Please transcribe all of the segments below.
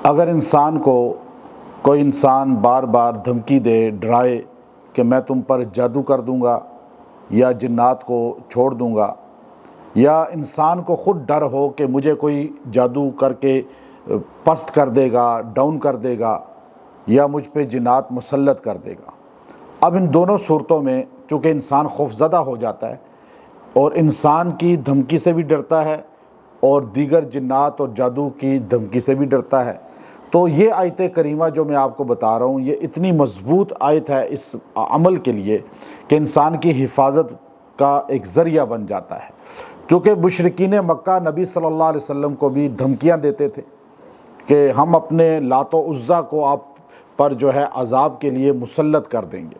اگر انسان کو کوئی انسان بار بار دھمکی دے، ڈرائے کہ میں تم پر جادو کر دوں گا یا جنات کو چھوڑ دوں گا، یا انسان کو خود ڈر ہو کہ مجھے کوئی جادو کر کے پست کر دے گا، ڈاؤن کر دے گا، یا مجھ پہ جنات مسلط کر دے گا، اب ان دونوں صورتوں میں چونکہ انسان خوفزدہ ہو جاتا ہے اور انسان کی دھمکی سے بھی ڈرتا ہے اور دیگر جنات اور جادو کی دھمکی سے بھی ڈرتا ہے، تو یہ آیت کریمہ جو میں آپ کو بتا رہا ہوں یہ اتنی مضبوط آیت ہے اس عمل کے لیے کہ انسان کی حفاظت کا ایک ذریعہ بن جاتا ہے۔ چونکہ مشرکین مکہ نبی صلی اللہ علیہ وسلم کو بھی دھمکیاں دیتے تھے کہ ہم اپنے لات و عزیٰ کو آپ پر جو ہے عذاب کے لیے مسلط کر دیں گے،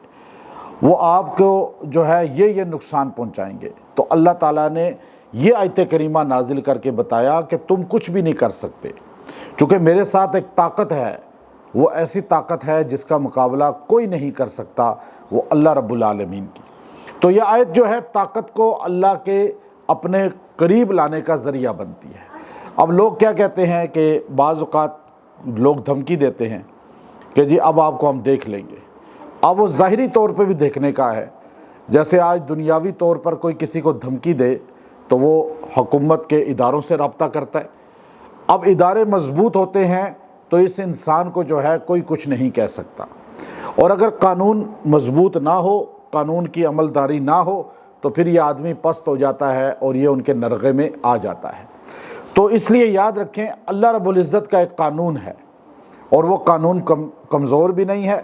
وہ آپ کو جو ہے یہ نقصان پہنچائیں گے، تو اللہ تعالیٰ نے یہ آیت کریمہ نازل کر کے بتایا کہ تم کچھ بھی نہیں کر سکتے، چونکہ میرے ساتھ ایک طاقت ہے، وہ ایسی طاقت ہے جس کا مقابلہ کوئی نہیں کر سکتا، وہ اللہ رب العالمین کی۔ تو یہ آیت جو ہے طاقت کو اللہ کے اپنے قریب لانے کا ذریعہ بنتی ہے۔ اب لوگ کیا کہتے ہیں کہ بعض اوقات لوگ دھمکی دیتے ہیں کہ جی اب آپ کو ہم دیکھ لیں گے، اب وہ ظاہری طور پہ بھی دیکھنے کا ہے، جیسے آج دنیاوی طور پر کوئی کسی کو دھمکی دے تو وہ حکومت کے اداروں سے رابطہ کرتا ہے، اب ادارے مضبوط ہوتے ہیں تو اس انسان کو جو ہے کوئی کچھ نہیں کہہ سکتا، اور اگر قانون مضبوط نہ ہو، قانون کی عملداری نہ ہو تو پھر یہ آدمی پست ہو جاتا ہے اور یہ ان کے نرغے میں آ جاتا ہے۔ تو اس لیے یاد رکھیں اللہ رب العزت کا ایک قانون ہے، اور وہ قانون کمزور بھی نہیں ہے،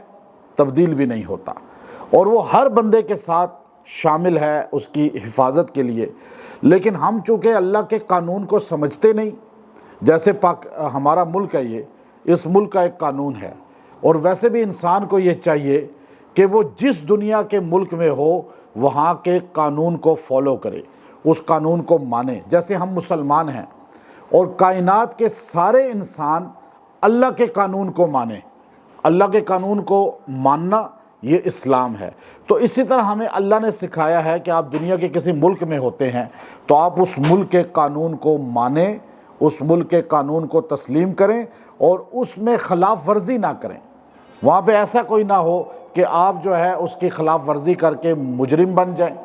تبدیل بھی نہیں ہوتا، اور وہ ہر بندے کے ساتھ شامل ہے اس کی حفاظت کے لیے۔ لیکن ہم چونکہ اللہ کے قانون کو سمجھتے نہیں، جیسے ہمارا ملک ہے، یہ اس ملک کا ایک قانون ہے، اور ویسے بھی انسان کو یہ چاہیے کہ وہ جس دنیا کے ملک میں ہو وہاں کے قانون کو فالو کرے، اس قانون کو مانے۔ جیسے ہم مسلمان ہیں اور کائنات کے سارے انسان اللہ کے قانون کو مانیں، اللہ کے قانون کو ماننا یہ اسلام ہے۔ تو اسی طرح ہمیں اللہ نے سکھایا ہے کہ آپ دنیا کے کسی ملک میں ہوتے ہیں تو آپ اس ملک کے قانون کو مانیں، اس ملک کے قانون کو تسلیم کریں اور اس میں خلاف ورزی نہ کریں۔ وہاں پہ ایسا کوئی نہ ہو کہ آپ جو ہے اس کی خلاف ورزی کر کے مجرم بن جائیں۔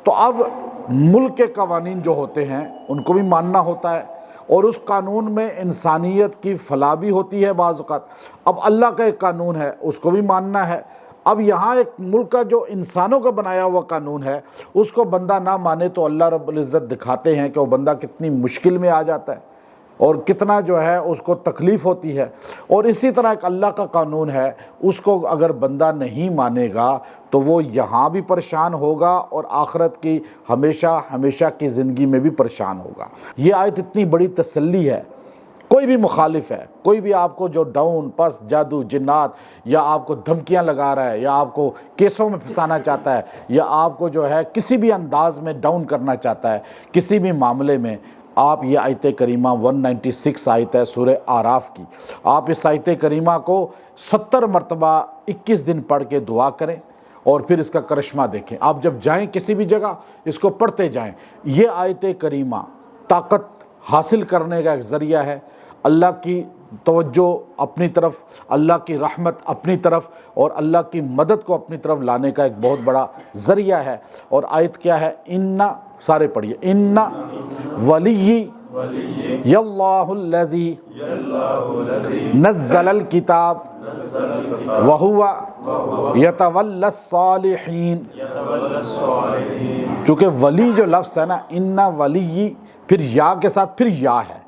تو اب ملک کے قوانین جو ہوتے ہیں ان کو بھی ماننا ہوتا ہے، اور اس قانون میں انسانیت کی فلاح بھی ہوتی ہے بعض اوقات۔ اب اللہ کا ایک قانون ہے، اس کو بھی ماننا ہے۔ اب یہاں ایک ملک کا جو انسانوں کا بنایا ہوا قانون ہے اس کو بندہ نہ مانے تو اللہ رب العزت دکھاتے ہیں کہ وہ بندہ کتنی مشکل میں آ جاتا ہے اور کتنا جو ہے اس کو تکلیف ہوتی ہے۔ اور اسی طرح ایک اللہ کا قانون ہے، اس کو اگر بندہ نہیں مانے گا تو وہ یہاں بھی پریشان ہوگا اور آخرت کی ہمیشہ ہمیشہ کی زندگی میں بھی پریشان ہوگا۔ یہ آیت اتنی بڑی تسلی ہے۔ کوئی بھی مخالف ہے، کوئی بھی آپ کو جو ڈاؤن، پس، جادو، جنات، یا آپ کو دھمکیاں لگا رہا ہے، یا آپ کو کیسوں میں پھنسانا چاہتا ہے، یا آپ کو جو ہے کسی بھی انداز میں ڈاؤن کرنا چاہتا ہے کسی بھی معاملے میں، آپ یہ آیت کریمہ 196 آیت ہے سورہ اعراف کی، آپ اس آیت کریمہ کو 70 مرتبہ 21 دن پڑھ کے دعا کریں اور پھر اس کا کرشمہ دیکھیں۔ آپ جب جائیں کسی بھی جگہ اس کو پڑھتے جائیں۔ یہ آیت کریمہ طاقت حاصل کرنے کا ایک ذریعہ ہے، اللہ کی توجہ اپنی طرف، اللہ کی رحمت اپنی طرف اور اللہ کی مدد کو اپنی طرف لانے کا ایک بہت بڑا ذریعہ ہے۔ اور آیت کیا ہے؟ اِنَّ، سارے پڑھیے، اِنَّ وَلِيِّ یَاللَّهُ الَّذِي نَزَّلَ الْكِتَابَ وَهُوَ يَتَوَلَّى الصَّالِحِينَ۔ چونکہ ولی جو لفظ ہے نا، اِنَّ وَلِيِّ، پھر یا کے ساتھ پھر یا ہے،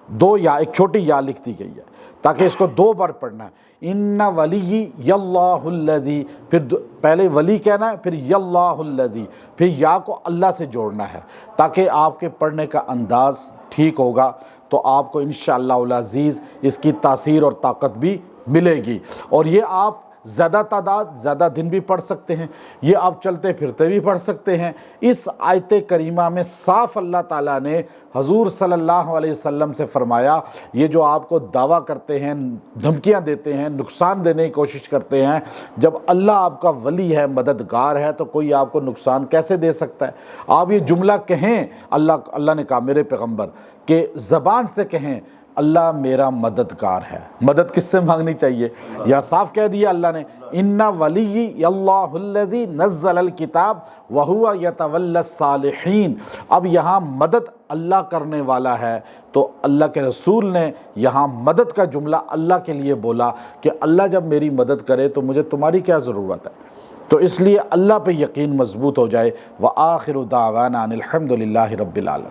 دو یا، ایک چھوٹی یا لکھ دی گئی ہے تاکہ اس کو دو بار پڑھنا ہے۔ اِنَّ وَلِيِّ یَاللَّهُ الَّذِي، پھر پہلے ولی کہنا ہے، پھر یَاللَّهُ الَّذِي، پھر یا کو اللہ سے جوڑنا ہے تاکہ آپ کے پڑھنے کا انداز ٹھیک ہوگا تو آپ کو انشاءاللہ العزیز اس کی تاثیر اور طاقت بھی ملے گی۔ اور یہ آپ زیادہ تعداد، زیادہ دن بھی پڑھ سکتے ہیں، یہ آپ چلتے پھرتے بھی پڑھ سکتے ہیں۔ اس آیت کریمہ میں صاف اللہ تعالیٰ نے حضور صلی اللہ علیہ وسلم سے فرمایا، یہ جو آپ کو دعویٰ کرتے ہیں، دھمکیاں دیتے ہیں، نقصان دینے کی کوشش کرتے ہیں، جب اللہ آپ کا ولی ہے، مددگار ہے، تو کوئی آپ کو نقصان کیسے دے سکتا ہے؟ آپ یہ جملہ کہیں، اللہ نے کہا میرے پیغمبر کہ زبان سے کہیں، اللہ میرا مددگار ہے۔ مدد کس سے مانگنی چاہیے؟ یا صاف کہہ دیا اللہ نے، ان ولی اللہ الذی نزل الکتاب وہو یتولی الصالحین۔ اب یہاں مدد اللہ کرنے والا ہے، تو اللہ کے رسول نے یہاں مدد کا جملہ اللہ کے لیے بولا کہ اللہ جب میری مدد کرے تو مجھے تمہاری کیا ضرورت ہے؟ تو اس لیے اللہ پہ یقین مضبوط ہو جائے۔ وآخر دعوانا ان الحمد للہ رب العالمین۔